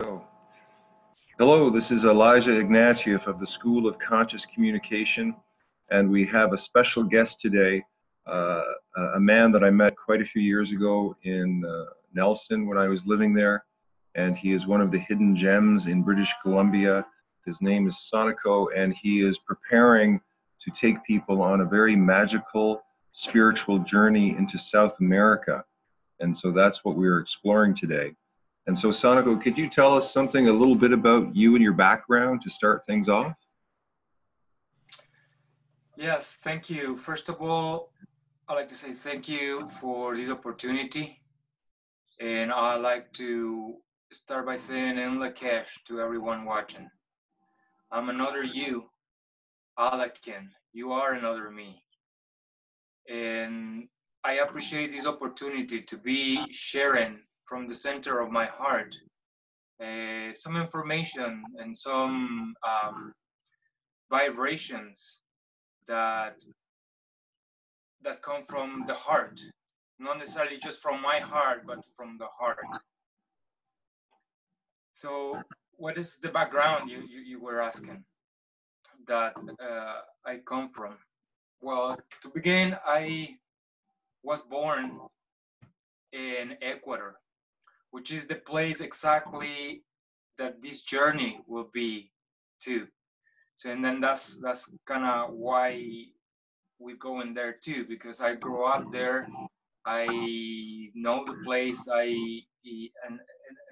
Go. Hello, this is Elijah Ignatieff of the School of Conscious Communication, and we have a special guest today, uh, a man that I met quite a few years ago in Nelson when I was living there, and he is one of the hidden gems in British Columbia. His name is Soniko, and he is preparing to take people on a very magical spiritual journey into South America, and so that's what we're exploring today. And so, Soniko, could you tell us something a little bit about you and your background to start things off? Yes, thank you. First of all, I'd like to say thank you for this opportunity. And I'd like to start by saying in Lakesh to everyone watching. I'm another you, Alakin. You are another me. And I appreciate this opportunity to be sharing from the center of my heart some information and some vibrations that come from the heart, not necessarily just from my heart, but from the heart. So, what is the background you were asking that I come from? Well, to begin, I was born in Ecuador, which is the place exactly that this journey will be to. So, and then that's kind of why we go in there too, because I grew up there. I know the place. And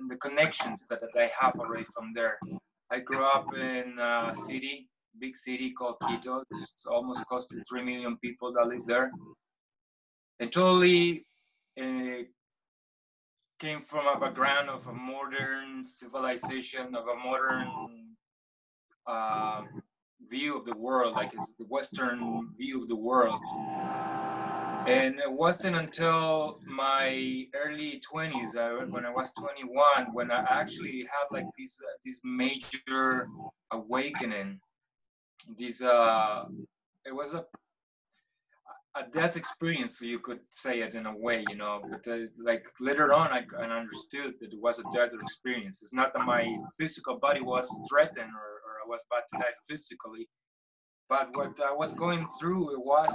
the connections that I have already from there. I grew up in a city, big city called Quito. It's almost close to 3 million people that live there, and totally uh, came from a background of a modern civilization, of a modern uh, view of the world, like it's the Western view of the world. And it wasn't until my early 20s, when I was 21, when I actually had like this major awakening. This it was a death experience, so you could say it in a way, you know. But like later on, I understood that it was a death experience. It's not that my physical body was threatened or I was about to die physically, but what I was going through, it was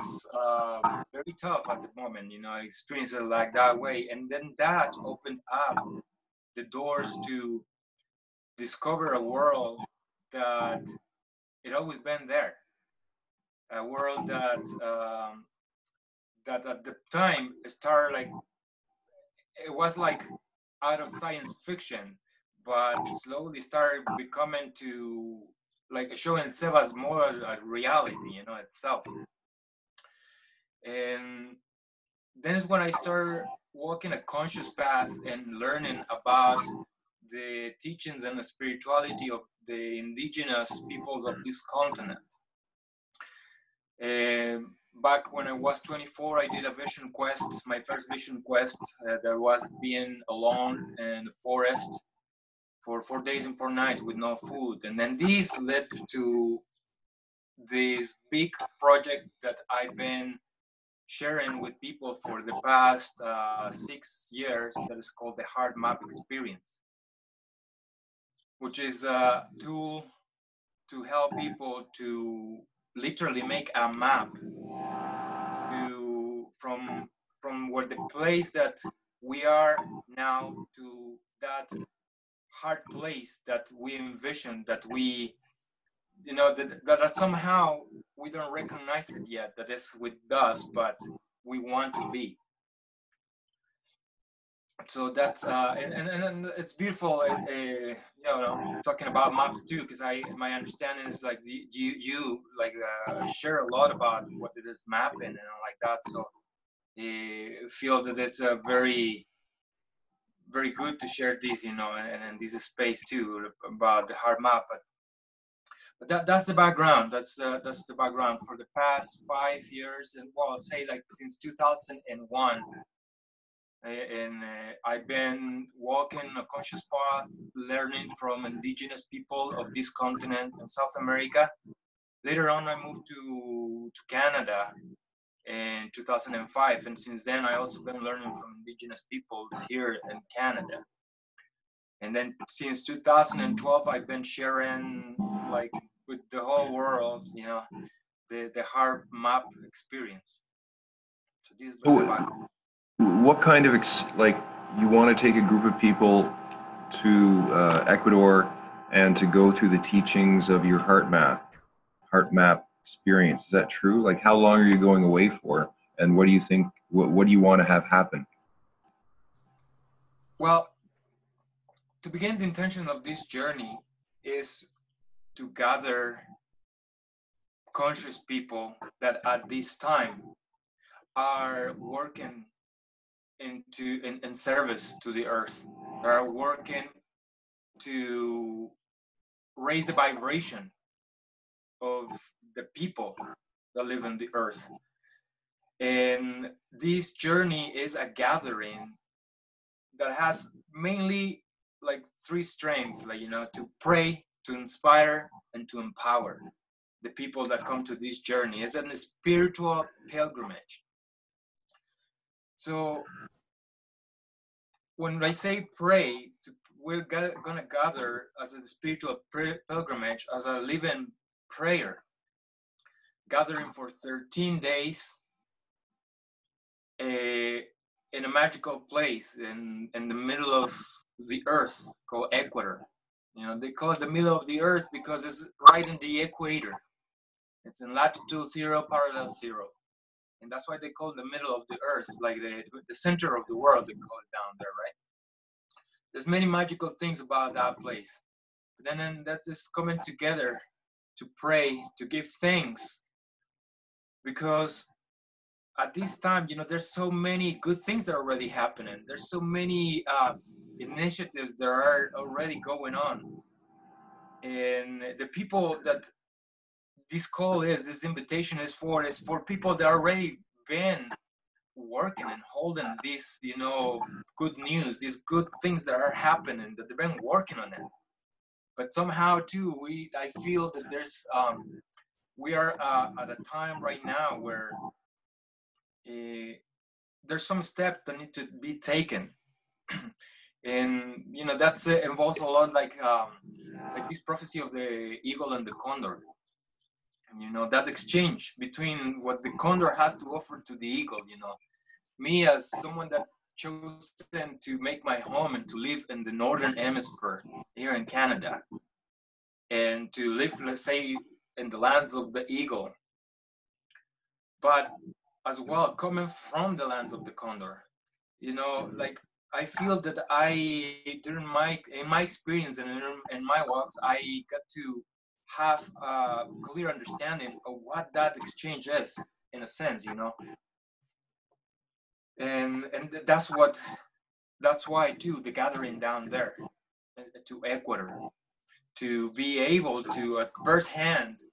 very tough at the moment, you know. I experienced it like that way, and then that opened up the doors to discover a world that it always been there, a world that that at the time started like it was like out of science fiction, but slowly started becoming to like showing itself as more as a reality, you know, itself. And then is when I started walking a conscious path and learning about the teachings and the spirituality of the indigenous peoples of this continent. Back when I was 24, I did a vision quest, my first vision quest. That was being alone in the forest for 4 days and 4 nights with no food. And then this led to this big project that I've been sharing with people for the past 6 years, that is called the Heart Map Experience, which is a tool to help people to literally make a map to from where the place that we are now to that hard place that we envision, that we, you know, that somehow we don't recognize it yet, that is with us, but we want to be. So that's and it's beautiful, you know, talking about maps too, because my understanding is like you like share a lot about what it is mapping and like that. So I feel that it's a very good to share this, you know, and this space too about the hard map. But that's the background. That's the background for the past 5 years, and well, I'll say like since 2001. And I've been walking a conscious path, learning from indigenous people of this continent in South America. Later on, I moved to Canada in 2005, and since then, I also been learning from indigenous peoples here in Canada. And then since 2012, I've been sharing like with the whole world, you know, the heart map experience. So this is the So, back. what kind of like you want to take a group of people to Ecuador and to go through the teachings of your heart map experience? Is that true? Like, how long are you going away for, and what do you think? What do you want to have happen? Well, to begin, the intention of this journey is to gather conscious people that at this time are working in service to the earth. They are working to raise the vibration of the people that live on the earth. And this journey is a gathering that has mainly like three strengths, like, you know, to pray, to inspire, and to empower the people that come to this journey. It's a spiritual pilgrimage. So when I say pray, we're gonna gather as a spiritual pilgrimage, as a living prayer, gathering for 13 days in a magical place in the middle of the earth called Ecuador. You know, they call it the middle of the earth because it's right in the equator. It's in latitude 0, parallel 0. And that's why they call it the middle of the earth, like the center of the world, they call it down there, right? There's many magical things about that place. But then that is coming together to pray, to give thanks, because at this time, you know, there's so many good things that are already happening. There's so many initiatives that are already going on. And the people that this invitation is for people that already been working and holding this, you know, good news, these good things that are happening, that they've been working on it. But somehow too, I feel that we are at a time right now where there's some steps that need to be taken. And you know, that's involves a lot like this prophecy of the eagle and the condor. And, you know, that exchange between what the condor has to offer to the eagle. You know, me as someone that chosen to make my home and to live in the northern hemisphere here in Canada, and to live, let's say, in the lands of the eagle, but as well coming from the land of the condor. You know, like I feel that during my experience and in my walks, I got to have a clear understanding of what that exchange is, in a sense, you know. And that's why too the gathering down there to Ecuador, to be able to at first hand,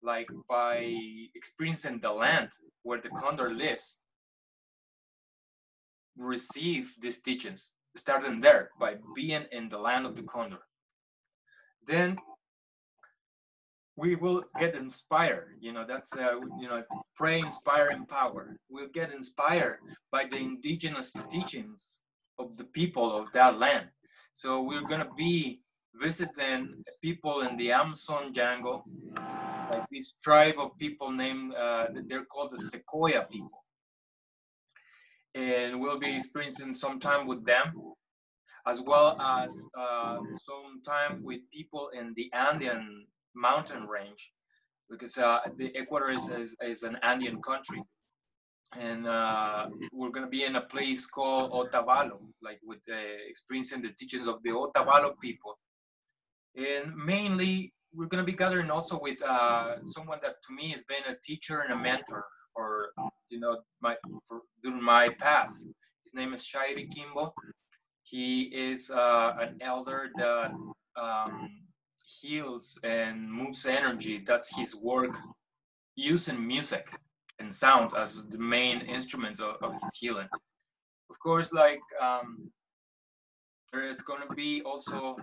like by experiencing the land where the condor lives, receive these teachings, starting there by being in the land of the condor. Then we will get inspired. You know, that's you know, pray, inspire, empower. We'll get inspired by the indigenous teachings of the people of that land. So we're gonna be visiting people in the Amazon jungle, like this tribe of people named they're called the Sequoia people, and we'll be experiencing some time with them, as well as some time with people in the Andean mountain range, because the Ecuador is an Andean country, and we're going to be in a place called Otavalo, like with experiencing the teachings of the Otavalo people. And mainly, we're going to be gathering also with someone that to me has been a teacher and a mentor for, you know, during my path. His name is Shairi Kimbo. He is an elder that heals and moves energy. That's his work, using music and sound as the main instruments of his healing. Of course, like there is going to be also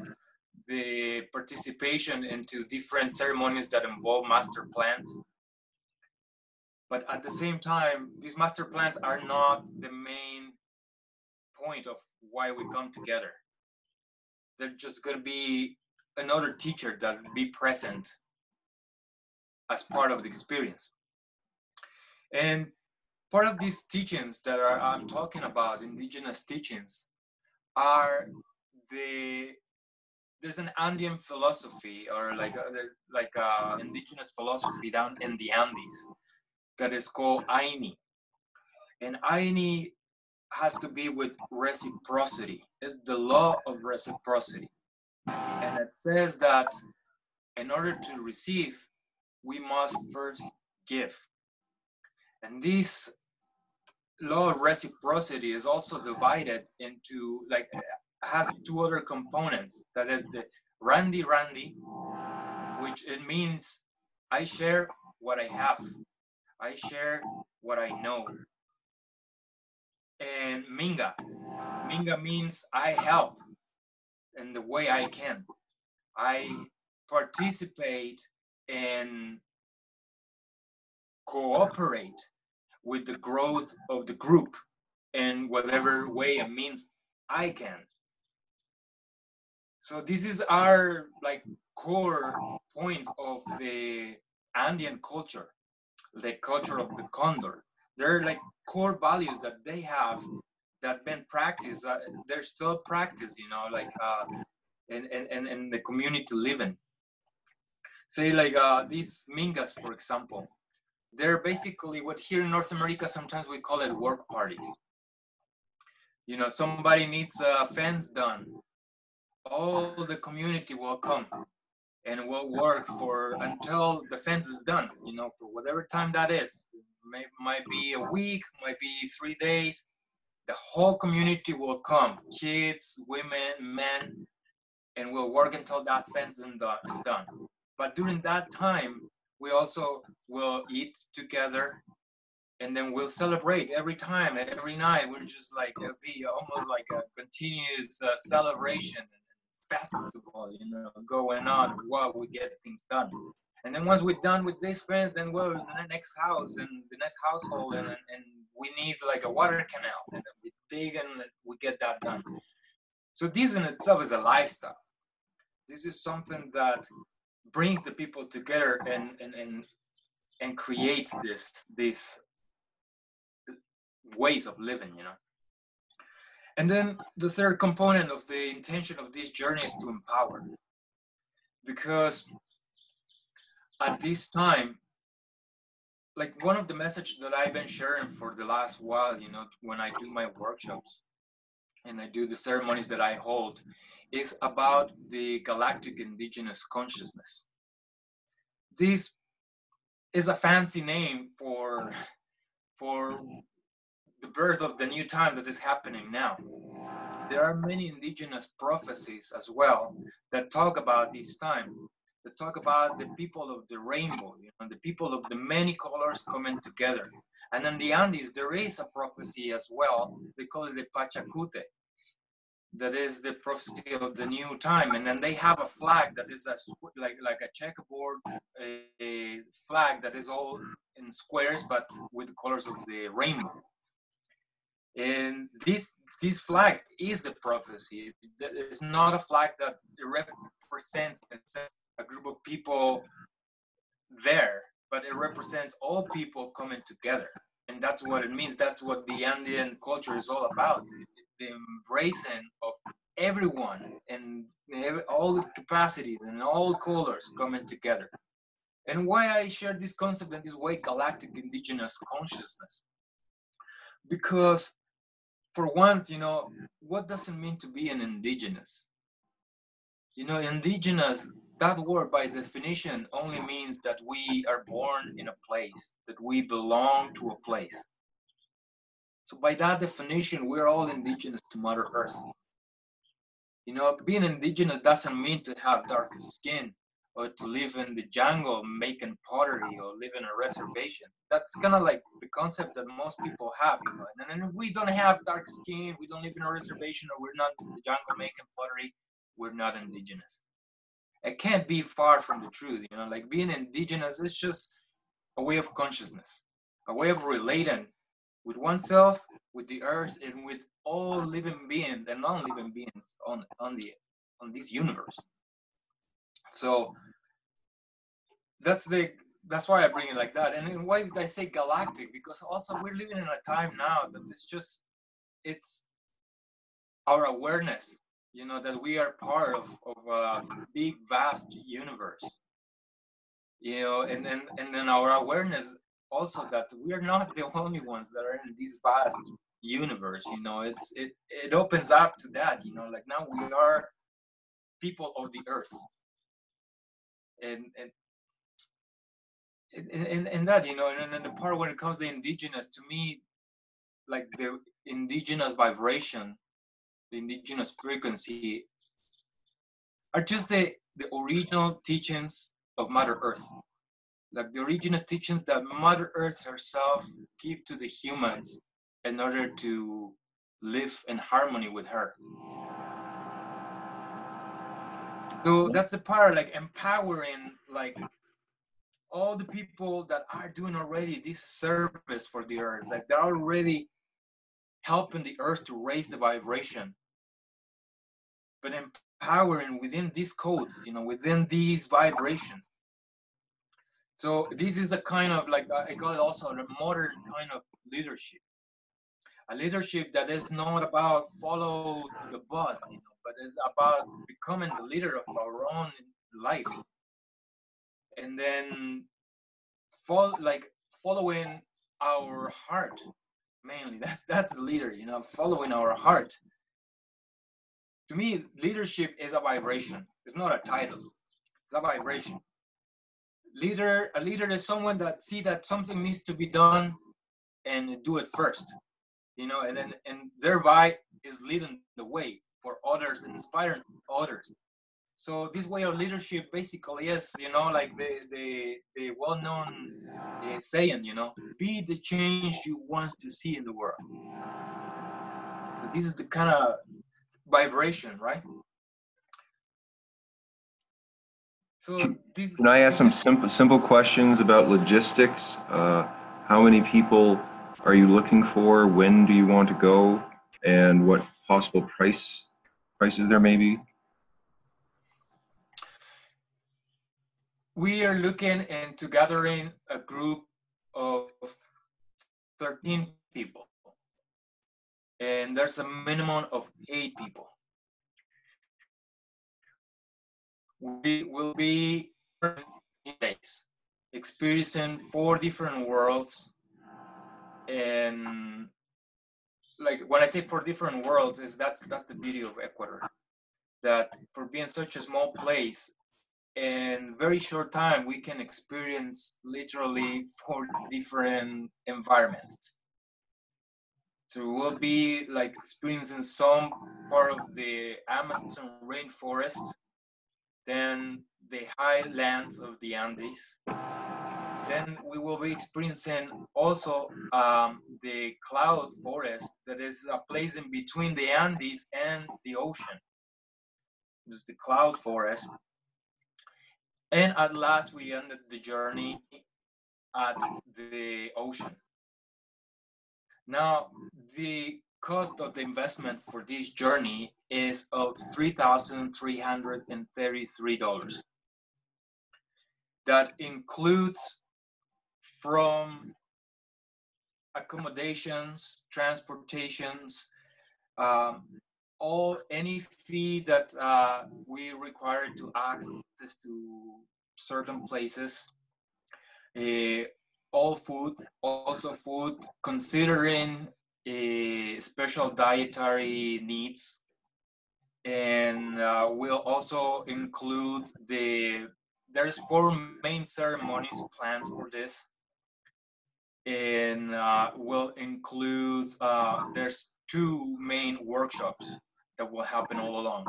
the participation into different ceremonies that involve master plants. But at the same time, these master plants are not the main point of why we come together. there's just going to be another teacher that will be present as part of the experience. And part of these teachings that I'm talking about, indigenous teachings, are there's an Andean philosophy, or like a indigenous philosophy down in the Andes that is called Aini. And Aini has to be with reciprocity. It's the law of reciprocity. And it says that in order to receive, we must first give. And this law of reciprocity is also divided into, like, has two other components. That is the Randi Randi, which it means I share what I have. I share what I know. And Minga. Minga means I help in the way I can. I participate and cooperate with the growth of the group in whatever way and means I can. So this is our like core points of the Andean culture, the culture of the condor. They're like core values that they have that been practiced. They're still practiced, you know, like in the community living. Say like these mingas, for example, they're basically what here in North America sometimes we call it work parties. You know, somebody needs a fence done. All the community will come and will work for until the fence is done, you know, for whatever time that is. Might be a week, might be 3 days. The whole community will come, kids, women, men, and we'll work until that fence is done. But during that time, we also will eat together, and then we'll celebrate every time, every night. We're just like, it'll be almost like a continuous celebration festival, you know, going on while we get things done. And then once we're done with this fence, then we're in the next house and the next household, and we need like a water canal, and then we dig and we get that done. So this in itself is a lifestyle. This is something that brings the people together and creates this ways of living, you know. And then the third component of the intention of this journey is to empower, because at this time, like one of the messages that I've been sharing for the last while, you know, when I do my workshops and I do the ceremonies that I hold, is about the galactic indigenous consciousness. This is a fancy name for the birth of the new time that is happening now. There are many indigenous prophecies as well that talk about this time, that talk about the people of the rainbow, you know, the people of the many colors coming together. And in the Andes, there is a prophecy as well. They call it the Pachacute. That is the prophecy of the new time. And then they have a flag that is like a checkerboard, a flag that is all in squares, but with the colors of the rainbow. And this flag is the prophecy. It's not a flag that represents a group of people there, but it represents all people coming together. And that's what it means. That's what the Andean culture is all about. The embracing of everyone and all the capacities and all colors coming together. And why I share this concept in this way, galactic indigenous consciousness? Because for once, you know, what does it mean to be an indigenous? You know, indigenous, that word by definition only means that we are born in a place, that we belong to a place. So by that definition, we're all indigenous to Mother Earth. You know, being indigenous doesn't mean to have dark skin or to live in the jungle making pottery or live in a reservation. That's kind of like the concept that most people have, you know. And if we don't have dark skin, we don't live in a reservation, or we're not in the jungle making pottery, we're not indigenous. It can't be far from the truth, you know. Like being indigenous is just a way of consciousness, a way of relating with oneself, with the earth, and with all living beings and non-living beings on on this universe. So that's why I bring it like that. And why did I say galactic? Because also we're living in a time now that it's our awareness, that we are part of a big, vast universe, and then our awareness also that we are not the only ones that are in this vast universe. It opens up to that, like now we are people of the earth, and that, and the part when it comes to indigenous, to me, like the indigenous vibration, the indigenous frequency are just the original teachings of Mother Earth, like the original teachings that Mother Earth herself gave to the humans in order to live in harmony with her. So that's the part, like empowering, like all the people that are doing already this service for the earth, like they're already helping the earth to raise the vibration, but empowering within these codes, within these vibrations. So this is a kind of, like, I call it also a modern kind of leadership, a leadership that is not about follow the boss, but is about becoming the leader of our own life, and then following our heart mainly. That's the leader, following our heart. To me, leadership is a vibration. It's not a title. It's a vibration. A leader is someone that see that something needs to be done and do it first, and thereby is leading the way for others, inspiring others. So this way of leadership basically is, like the well-known saying, be the change you want to see in the world. So this is the kind of vibration, right? So Can I ask some simple questions about logistics? How many people are you looking for? When do you want to go? And what possible prices there may be? We are looking into gathering a group of 13 people, and there's a minimum of 8 people. We will be 10 days experiencing 4 different worlds. And like when I say 4 different worlds, that's the beauty of Ecuador, that for being such a small place, in very short time we can experience literally 4 different environments. So we'll be like experiencing some part of the Amazon rainforest, then the highlands of the Andes. Then we will be experiencing also the cloud forest, that is a place in between the Andes and the ocean. Just the cloud forest. And at last we ended the journey at the ocean. Now, the cost of the investment for this journey is of $3,333. That includes from accommodations, transportations, any fee that we require to access to certain places, all food, also food, considering special dietary needs, and we'll also include there's 4 main ceremonies planned for this, and we'll include there's 2 main workshops that will happen all along.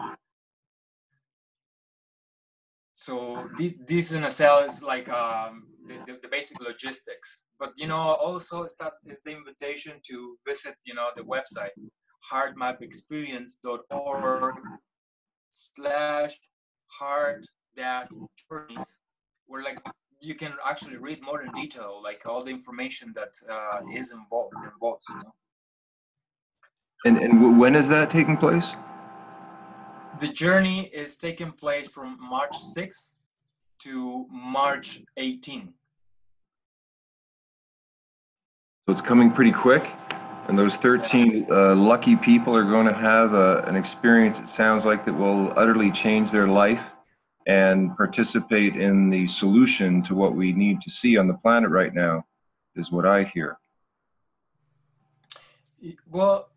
So this in itself is like the basic logistics, but also is the invitation to visit the website heartmapexperience.org/heart-journeys, where like you can actually read more in detail, like all the information that is involved. And when is that taking place? The journey is taking place from March 6th to March 18th. So it's coming pretty quick, and those 13 lucky people are going to have an experience, it sounds like, that will utterly change their life and participate in the solution to what we need to see on the planet right now, is what I hear. Well,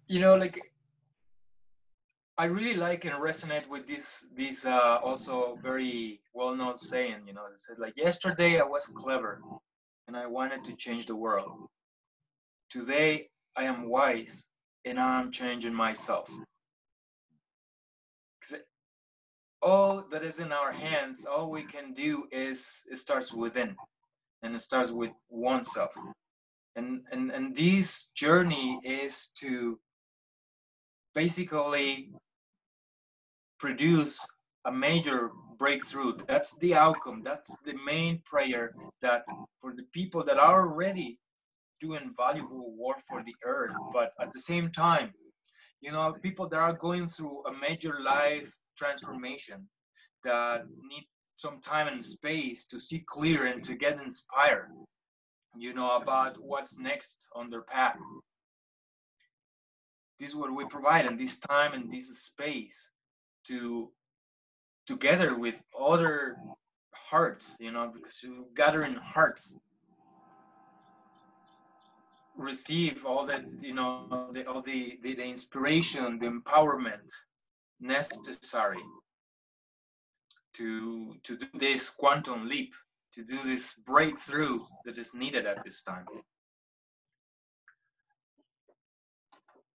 you know, like, I really like and resonate with this also very well-known saying, you know, that said, like, yesterday I was clever and I wanted to change the world. Today I am wise and I'm changing myself. Because all that is in our hands, all we can do is, it starts within, and it starts with oneself. And this journey is to basically produce a major breakthrough. That's the outcome. That's the main prayer, that for the people that are already doing valuable work for the earth, but at the same time, you know, people that are going through a major life transformation, that need some time and space to see clear and to get inspired, you know, about what's next on their path. This is what we provide, and this time and this space to, together with other hearts, you know, because you gathering hearts, receive all that, you know, all the inspiration, the empowerment necessary to do this quantum leap, to do this breakthrough that is needed at this time.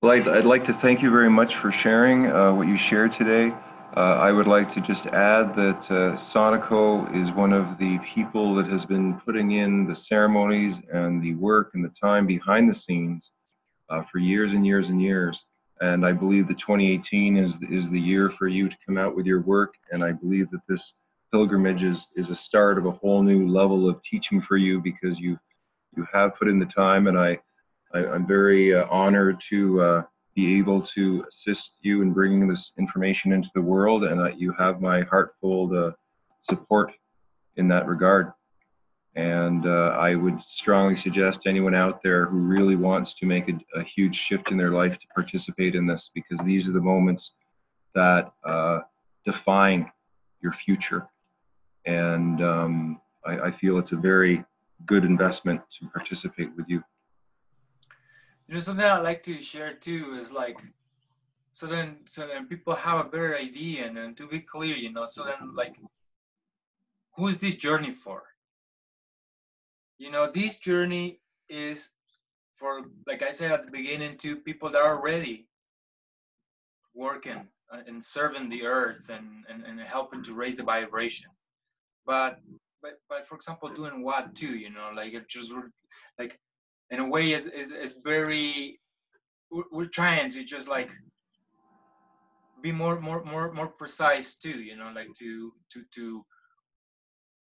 Well, I'd like to thank you very much for sharing what you shared today. I would like to just add that Soniko is one of the people that has been putting in the ceremonies and the work and the time behind the scenes for years and years and years. And I believe that 2018 is the year for you to come out with your work. And I believe that this pilgrimage is a start of a whole new level of teaching for you, because you have put in the time, and I'm very honored to be able to assist you in bringing this information into the world, and you have my heartfelt support in that regard. And I would strongly suggest anyone out there who really wants to make a huge shift in their life to participate in this, because these are the moments that define your future. And I feel it's a very good investment to participate with you. You know, something I like to share too is like, so then people have a better idea, and to be clear, you know, so then, like, who is this journey for? You know, this journey is for, like I said at the beginning, to people that are already working and serving the earth, and helping to raise the vibration. But for example, doing what too, you know, like, it just, like, in a way is very, we're trying to just, like, be more precise too, you know, like, to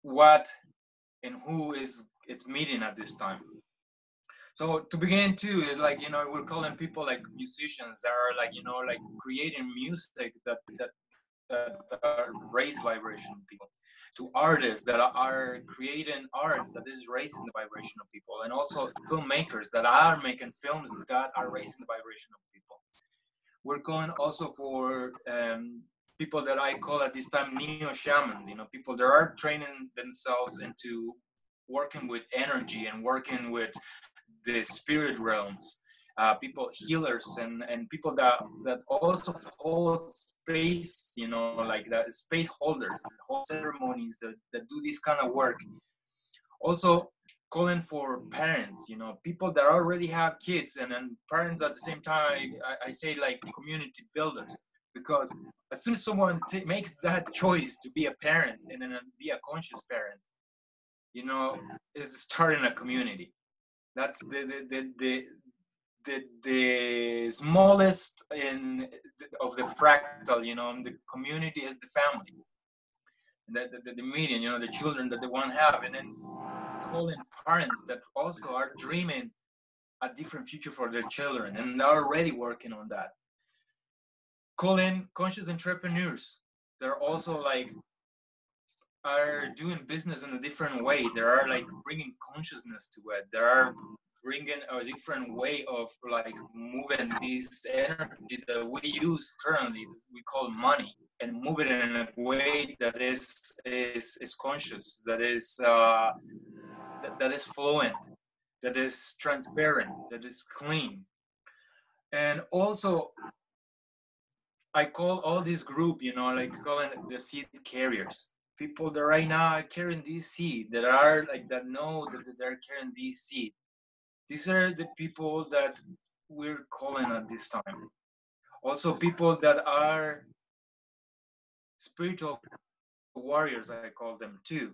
what and who is it's meeting at this time. So to begin too is, like, you know, we're calling people like musicians that are, like, you know, like, creating music that raise vibration of people, to artists that are creating art that is raising the vibration of people, and also filmmakers that are making films that are raising the vibration of people. We're calling also for people that I call at this time neo shaman, you know, people that are training themselves into working with energy and working with the spirit realms, people healers, and people that also hold space, you know, like that, space holders, hold ceremonies, that do this kind of work. Also calling for parents, you know, people that already have kids, and then parents at the same time. I say, like, community builders, because as soon as someone makes that choice to be a parent, and then be a conscious parent, you know, is starting a community. That's the smallest of the fractal, you know. The community is the family, and the median, you know, the children that they want to have, and then calling parents that also are dreaming a different future for their children, and they're already working on that. calling conscious entrepreneurs. They're also like are doing business in a different way. They are like bringing consciousness to it. They are bringing a different way of like moving this energy that we use currently, that we call money, and move it in a way that is conscious, that is that is fluent, that is transparent, that is clean. And also I call all this group, you know, like calling the seed carriers. People that right now are carrying this seed, that are like that know that they're carrying this seed. These are the people that we're calling at this time. Also, people that are spiritual warriors, I call them too,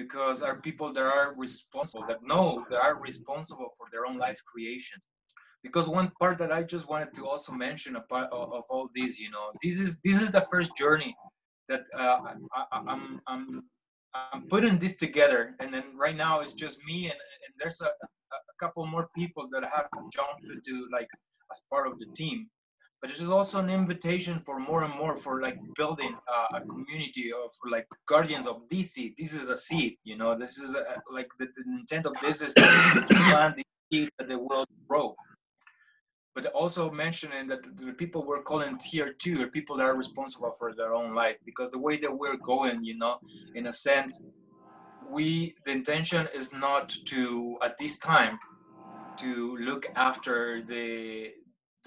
because are people that are responsible, that know they are responsible for their own life creation. Because one part that I just wanted to also mention, a part of all this, you know, this is the first journey that I'm putting this together, and then right now it's just me, and there's a couple more people that have jumped into like as part of the team. But it is also an invitation for more and more for like building a community of like guardians of this seed. This is a seed, you know. This is like the intent of this is to plant the seed that the world grow. But also mentioning that the people we're calling tier two are people that are responsible for their own life, because the way that we're going, you know, in a sense, the intention is not to at this time to look after the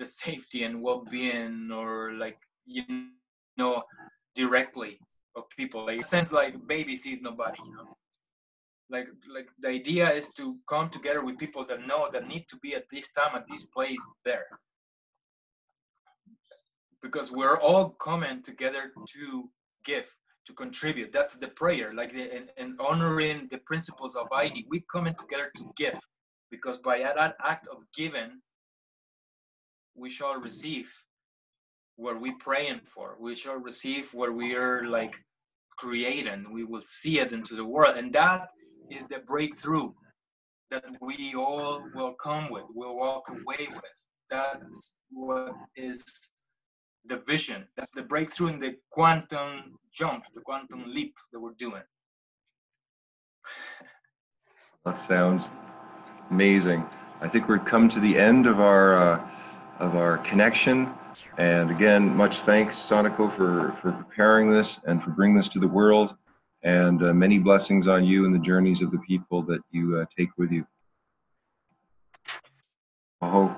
safety and well-being, or like, you know, directly of people, like in a sense, like babysit nobody, you know. Like the idea is to come together with people that know that need to be at this time, at this place, there, because we're all coming together to give, to contribute. That's the prayer, like and honoring the principles of ID. We coming together to give, because by that act of giving, we shall receive what we praying for. We shall receive what we are like creating. We will see it into the world, and that is the breakthrough that we all will come with. We'll walk away with. That's what is the vision. That's the breakthrough in the quantum jump, the quantum leap that we're doing. That sounds amazing. I think we've come to the end of our connection. And again, much thanks, Soniko, for preparing this and for bringing this to the world. And many blessings on you and the journeys of the people that you take with you. Aho.